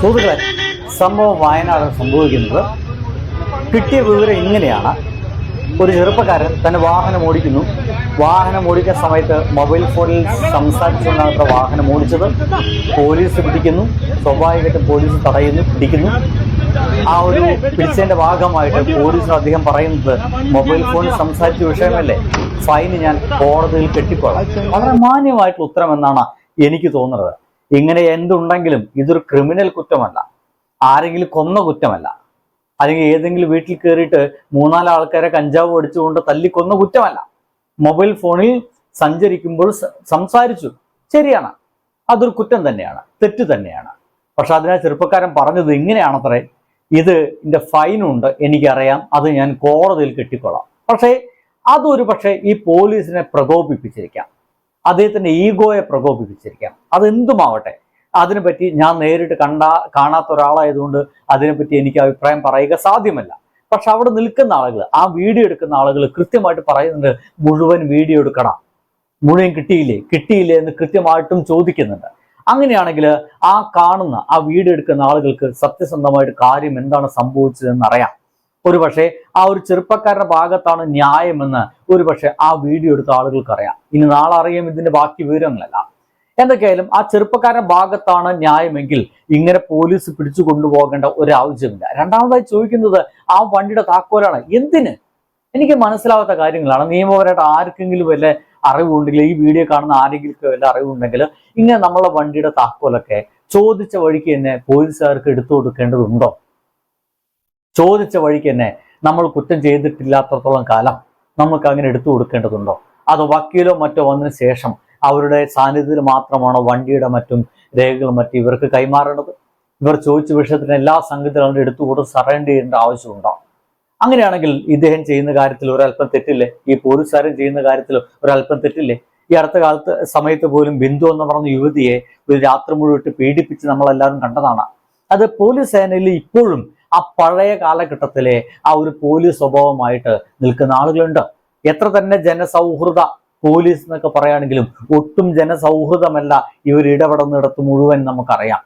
സുഹൃത്തുക്കളെ, സംഭവം വയനാട് സംഭവിക്കുന്നത് കിട്ടിയ വിവരം ഇങ്ങനെയാണ്. ഒരു ചെറുപ്പക്കാരൻ തന്റെ വാഹനം ഓടിക്കുന്നു. വാഹനം ഓടിക്കുന്ന സമയത്ത് മൊബൈൽ ഫോണിൽ സംസാരിച്ചുകൊണ്ടാണ് അത്ര വാഹനം ഓടിച്ചത്. പോലീസ് പിടിക്കുന്നു. സ്വാഭാവികമായിട്ടും പോലീസ് തടയുന്നു, പിടിക്കുന്നു. ആ ഒരു പിടിച്ചതിന്റെ ഭാഗമായിട്ട് പോലീസിന് അദ്ദേഹം പറയുന്നത് മൊബൈൽ ഫോണിൽ സംസാരിച്ച വിഷയമല്ലേ, ഫൈന് ഞാൻ കോടതിയിൽ കെട്ടിക്കോളാം. വളരെ മാന്യമായിട്ടുള്ള ഉത്തരം എന്നാണ് എനിക്ക് തോന്നുന്നത്. ഇങ്ങനെ എന്തുണ്ടെങ്കിലും ഇതൊരു ക്രിമിനൽ കുറ്റമല്ല, ആരെങ്കിലും കൊന്ന കുറ്റമല്ല, അല്ലെങ്കിൽ ഏതെങ്കിലും വീട്ടിൽ കയറിയിട്ട് മൂന്നാല് ആൾക്കാരെ കഞ്ചാവ് അടിച്ചുകൊണ്ട് തല്ലിക്കൊന്ന കുറ്റമല്ല. മൊബൈൽ ഫോണിൽ സഞ്ചരിക്കുമ്പോൾ സംസാരിച്ചു, ശരിയാണ്, അതൊരു കുറ്റം തന്നെയാണ്, തെറ്റ് തന്നെയാണ്. പക്ഷെ അതിനാ ചെറുപ്പക്കാരൻ പറഞ്ഞത് ഇങ്ങനെയാണത്രേ, ഇതിന്റെ ഫൈനുണ്ട്, എനിക്കറിയാം, അത് ഞാൻ കോടതിയിൽ കെട്ടിക്കൊള്ളാം. പക്ഷേ പക്ഷേ ഈ പോലീസിനെ പ്രകോപിപ്പിച്ചിരിക്കാം, അദ്ദേഹത്തിന്റെ ഈഗോയെ പ്രകോപിപ്പിച്ചിരിക്കാം. അതെന്തുമാവട്ടെ, അതിനെപ്പറ്റി ഞാൻ നേരിട്ട് കാണാത്ത ഒരാളായതുകൊണ്ട് അതിനെപ്പറ്റി എനിക്ക് അഭിപ്രായം പറയുക സാധ്യമല്ല. പക്ഷെ അവിടെ നിൽക്കുന്ന ആളുകൾ, ആ വീഡിയോ എടുക്കുന്ന ആളുകൾ കൃത്യമായിട്ട് പറയുന്നുണ്ട്, മുഴുവൻ വീഡിയോ എടുക്കണം, മുഴുവൻ കിട്ടിയില്ലേ എന്ന് കൃത്യമായിട്ടും ചോദിക്കുന്നുണ്ട്. അങ്ങനെയാണെങ്കിൽ ആ വീഡിയോ എടുക്കുന്ന ആളുകൾക്ക് സത്യസന്ധമായിട്ട് കാര്യം എന്താണ് സംഭവിച്ചതെന്ന് അറിയാം. ഒരുപക്ഷെ ആ ഒരു ചെറുപ്പക്കാരുടെ ഭാഗത്താണ് ന്യായമെന്ന് ഒരുപക്ഷെ ആ വീഡിയോ എടുത്ത ആളുകൾക്ക് അറിയാം. ഇനി നാളെ അറിയാം ഇതിന്റെ ബാക്കി വിവരങ്ങളല്ല. എന്തൊക്കെയായാലും ആ ചെറുപ്പക്കാരുടെ ഭാഗത്താണ് ന്യായമെങ്കിൽ ഇങ്ങനെ പോലീസ് പിടിച്ചു കൊണ്ടുപോകേണ്ട ഒരാവശ്യമില്ല. രണ്ടാമതായി ചോദിക്കുന്നത് ആ വണ്ടിയുടെ താക്കോലാണ്. എന്തിന്? എനിക്ക് മനസ്സിലാവാത്ത കാര്യങ്ങളാണ്. നിയമപരമായിട്ട് ആർക്കെങ്കിലും വല്ല അറിവുണ്ടെങ്കിൽ, ഈ വീഡിയോ കാണുന്ന ആരെങ്കിലും വല്ല അറിവുണ്ടെങ്കിൽ, ഇങ്ങനെ നമ്മളെ വണ്ടിയുടെ താക്കോലൊക്കെ ചോദിച്ച വഴിക്ക് തന്നെ പോലീസുകാർക്ക് എടുത്തു കൊടുക്കേണ്ടതുണ്ടോ? ചോദിച്ച വഴിക്ക് തന്നെ നമ്മൾ കുറ്റം ചെയ്തിട്ടില്ലാത്തത്തോളം കാലം നമുക്ക് അങ്ങനെ എടുത്തു കൊടുക്കേണ്ടതുണ്ടോ? അതോ വക്കീലോ മറ്റോ വന്നതിന് ശേഷം അവരുടെ സാന്നിധ്യത്തിൽ മാത്രമാണോ വണ്ടിയുടെ മറ്റും രേഖകളും മറ്റും ഇവർക്ക് കൈമാറേണ്ടത്? ഇവർ ചോദിച്ച വിഷയത്തിന് എല്ലാ സംഗതികളും എടുത്തു കൊടുത്ത് സറണ്ടർ ചെയ്യേണ്ട ആവശ്യമുണ്ടോ? അങ്ങനെയാണെങ്കിൽ ഇദ്ദേഹം ചെയ്യുന്ന കാര്യത്തിൽ ഒരല്പം തെറ്റില്ലേ? ഈ പോലീസുകാരൻ ചെയ്യുന്ന കാര്യത്തിൽ ഒരല്പം തെറ്റില്ലേ? ഈ അടുത്ത സമയത്ത് പോലും ബിന്ദു എന്ന് പറഞ്ഞ യുവതിയെ ഒരു രാത്രി മുഴുവൻ പീഡിപ്പിച്ച് നമ്മളെല്ലാവരും കണ്ടതാണ്. അത് പോലീസ് സേനയിൽ ഇപ്പോഴും ആ പഴയ കാലഘട്ടത്തിലെ ആ ഒരു പോലീസ് സ്വഭാവമായിട്ട് നിൽക്കുന്ന ആളുകളുണ്ട്. എത്ര തന്നെ ജനസൗഹൃദ പോലീസ് എന്നൊക്കെ പറയുകയാണെങ്കിലും ഒട്ടും ജനസൗഹൃദമല്ല ഇവർ ഇടപെടുന്നിടത്ത് മുഴുവൻ നമുക്കറിയാം.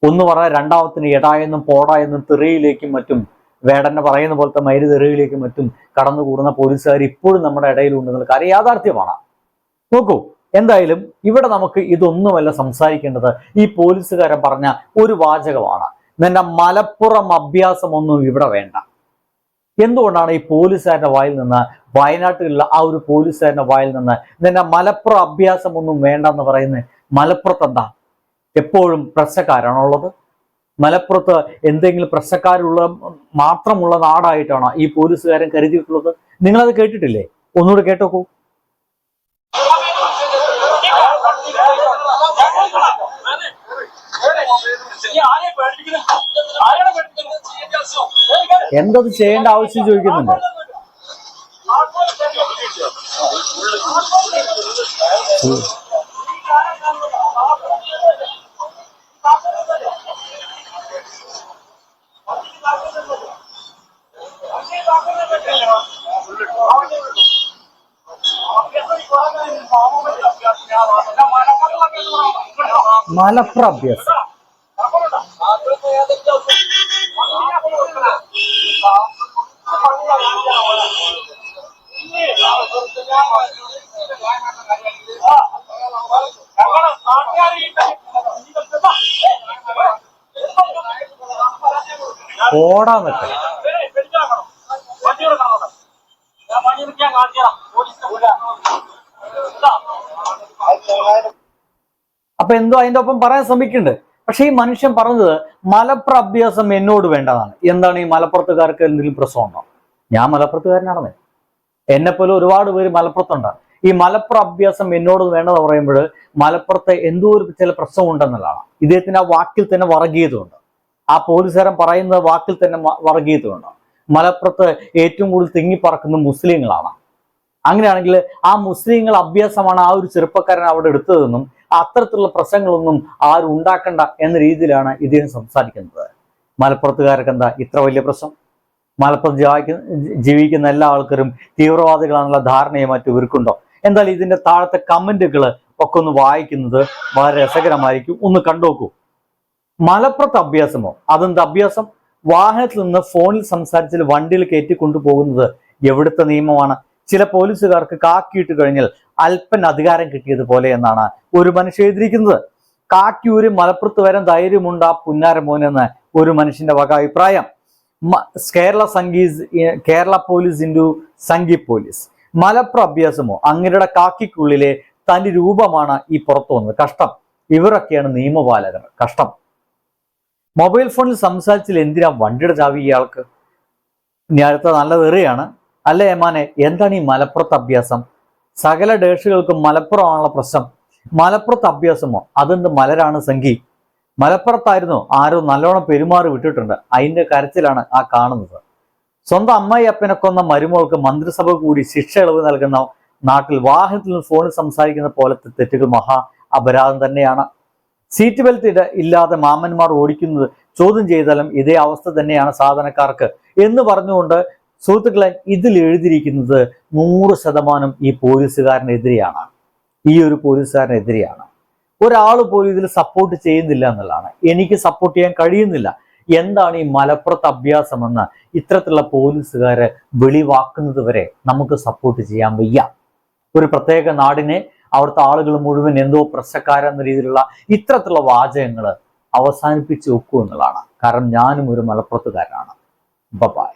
ഒന്ന് പറഞ്ഞാൽ രണ്ടാമത്തിന് എടായെന്നും പോടായെന്നും തെറിയിലേക്കും മറ്റും, വേടന്നെ പറയുന്ന പോലത്തെ മൈര് തെറിയിലേക്കും മറ്റും കടന്നുകൂടുന്ന പോലീസുകാർ ഇപ്പോഴും നമ്മുടെ ഇടയിലുണ്ടെന്നുള്ള കാര്യം യാഥാർത്ഥ്യമാണ്. നോക്കൂ, എന്തായാലും ഇവിടെ നമുക്ക് ഇതൊന്നുമല്ല സംസാരിക്കേണ്ടത്. ഈ പോലീസുകാരൻ പറഞ്ഞ ഒരു വാചകമാണ്, നിന്റെ മലപ്പുറം അഭ്യാസമൊന്നും ഇവിടെ വേണ്ട. എന്തുകൊണ്ടാണ് ഈ പോലീസുകാരന്റെ വായിൽ നിന്ന്, വയനാട്ടിലുള്ള ആ ഒരു പോലീസുകാരന്റെ വായിൽ നിന്ന് നിന്റെ മലപ്പുറം അഭ്യാസമൊന്നും വേണ്ട എന്ന് പറയുന്നത്? മലപ്പുറത്ത് എന്താ എപ്പോഴും പ്രശ്നക്കാരാണുള്ളത്? മലപ്പുറത്ത് എന്തെങ്കിലും പ്രശ്നക്കാരുള്ള മാത്രമുള്ള നാടായിട്ടാണ് ഈ പോലീസുകാരൻ കരുതിയിട്ടുള്ളത്? നിങ്ങളത് കേട്ടിട്ടില്ലേ? ഒന്നുകൂടെ കേട്ടോക്കൂ. എന്തത് ചെയ്യേണ്ട ആവശ്യം ചോദിക്കുന്നുണ്ട്. മലപ്പുറം അഭ്യാസം ഓടാന്നൊക്കെ. അപ്പൊ എന്തോ അതിന്റെ ഒപ്പം പറയാൻ ശ്രമിക്കുന്നുണ്ട്. പക്ഷെ ഈ മനുഷ്യൻ പറഞ്ഞത് മലപ്പുറം അഭ്യാസം എന്നോട് വേണ്ടതാണ്. എന്താണ് ഈ മലപ്പുറത്തുകാർക്ക് എന്തെങ്കിലും പ്രശ്നമുണ്ടോ? ഞാൻ മലപ്പുറത്തുകാരനാണെന്ന്, എന്നെപ്പോലെ ഒരുപാട് പേര് മലപ്പുറത്തുണ്ട്. ഈ മലപ്പുറം അഭ്യാസം എന്നോട് വേണ്ടത് പറയുമ്പോൾ മലപ്പുറത്ത് എന്തോ ഒരു ചില പ്രശ്നമുണ്ടെന്നുള്ളതാണ്. ഇദ്ദേഹത്തിന് ആ വാക്കിൽ തന്നെ വർഗീയതയുണ്ട്. ആ പോലീസുകാരൻ പറയുന്ന വാക്കിൽ തന്നെ വർഗീയതയുണ്ട്. മലപ്പുറത്ത് ഏറ്റവും കൂടുതൽ തിങ്ങിപ്പറക്കുന്ന മുസ്ലിങ്ങളാണ്. അങ്ങനെയാണെങ്കിൽ ആ മുസ്ലിങ്ങൾ അഭ്യാസമാണ് ആ ഒരു ചെറുപ്പക്കാരൻ അവിടെ എടുത്തതെന്നും അത്തരത്തിലുള്ള പ്രശ്നങ്ങളൊന്നും ആരും ഉണ്ടാക്കണ്ട എന്ന രീതിയിലാണ് ഇദ്ദേഹം സംസാരിക്കുന്നത്. മലപ്പുറത്തുകാർക്ക് എന്താ ഇത്ര വലിയ പ്രശ്നം? മലപ്പുറത്ത് ജീവിക്കുന്ന എല്ലാ ആൾക്കാരും തീവ്രവാദികളാണെന്നുള്ള ധാരണയെ മറ്റും ഇവർക്കുണ്ടോ? എന്തായാലും ഇതിന്റെ താഴത്തെ കമന്റുകൾ ഒക്കെ ഒന്ന് വായിക്കുന്നത് വളരെ രസകരമായിരിക്കും. ഒന്ന് കണ്ടുനോക്കൂ. മലപ്പുറത്ത് അഭ്യാസമോ? അതെന്ത് അഭ്യാസം? വാഹനത്തിൽ നിന്ന് ഫോണിൽ സംസാരിച്ചാൽ വണ്ടിയിൽ കയറ്റിക്കൊണ്ടുപോകുന്നത് എവിടുത്തെ നിയമമാണ്? ചില പോലീസുകാർക്ക് കാക്കിയിട്ട് കഴിഞ്ഞാൽ അല്പൻ അധികാരം കിട്ടിയതുപോലെ എന്നാണ് ഒരു മനുഷ്യൻ എഴുതിയിരിക്കുന്നത്. കാക്കിയൂര് മലപ്പുറത്ത് വരാൻ ധൈര്യമുണ്ട് ആ പുന്നാര മോനെന്ന് ഒരു മനുഷ്യന്റെ വക അഭിപ്രായം. കേരള പോലീസ് ഇൻറ്റു സംഘി പോലീസ്. മലപ്പുറം അഭ്യാസമോ? അങ്ങരുടെ കാക്കിക്കുള്ളിലെ തനി രൂപമാണ് ഈ പുറത്തു വന്നത്. കഷ്ടം. ഇവരൊക്കെയാണ് നിയമപാലകർ. കഷ്ടം. മൊബൈൽ ഫോണിൽ സംസാരിച്ചാൽ എന്തിനാ വണ്ടിയുടെ ചാവി ഇയാൾക്ക്? ഇനി അടുത്ത നല്ല തെറിയാണ്. അല്ല ഏമാനെ, എന്താണ് ഈ മലപ്പുറത്ത് അഭ്യാസം? സകല ഡേഷുകൾക്കും മലപ്പുറമാണുള്ള പ്രശ്നം. മലപ്പുറത്ത് അഭ്യാസമോ? അതെന്ത് മലരാണ് സംഘി? മലപ്പുറത്തായിരുന്നു ആരോ നല്ലോണം പെരുമാറി വിട്ടിട്ടുണ്ട്. അതിന്റെ കരച്ചിലാണ് ആ കാണുന്നത്. സ്വന്തം അമ്മായി അപ്പനെ കൊന്ന മരുമോൾക്ക് മന്ത്രിസഭ കൂടി ശിക്ഷ ഇളവ് നൽകുന്ന നാട്ടിൽ വാഹനത്തിൽ നിന്ന് ഫോണിൽ സംസാരിക്കുന്ന പോലത്തെ തെറ്റുകൾ മഹാ അപരാധം തന്നെയാണ്. സീറ്റ് ബെൽറ്റ് ഇല്ലാതെ മാമന്മാർ ഓടിക്കുന്നത് ചോദ്യം ചെയ്താലും ഇതേ അവസ്ഥ തന്നെയാണ് സാധാരണക്കാർക്ക് എന്ന് പറഞ്ഞുകൊണ്ട് സുഹൃത്തുക്കളെ, ഇതിൽ എഴുതിയിരിക്കുന്നത് 100% ഈ പോലീസുകാരനെതിരെയാണ്. ഈ ഒരു പോലീസുകാരനെതിരെയാണ്. ഒരാൾ പോലും ഇതിൽ സപ്പോർട്ട് ചെയ്യുന്നില്ല എന്നുള്ളതാണ്. എനിക്ക് സപ്പോർട്ട് ചെയ്യാൻ കഴിയുന്നില്ല. എന്താണ് ഈ മലപ്പുറത്ത് അഭ്യാസമെന്ന് ഇത്തരത്തിലുള്ള പോലീസുകാരെ വെളിവാക്കുന്നത് വരെ നമുക്ക് സപ്പോർട്ട് ചെയ്യാൻ വയ്യ. ഒരു പ്രത്യേക നാടിനെ അവിടുത്തെ ആളുകൾ മുഴുവൻ എന്തോ പ്രശ്നക്കാരെന്ന രീതിയിലുള്ള ഇത്തരത്തിലുള്ള വാചകങ്ങൾ അവസാനിപ്പിച്ച് വെക്കൂ എന്നുള്ളതാണ്. കാരണം ഞാനും ഒരു മലപ്പുറത്തുകാരനാണ്. ബൈ.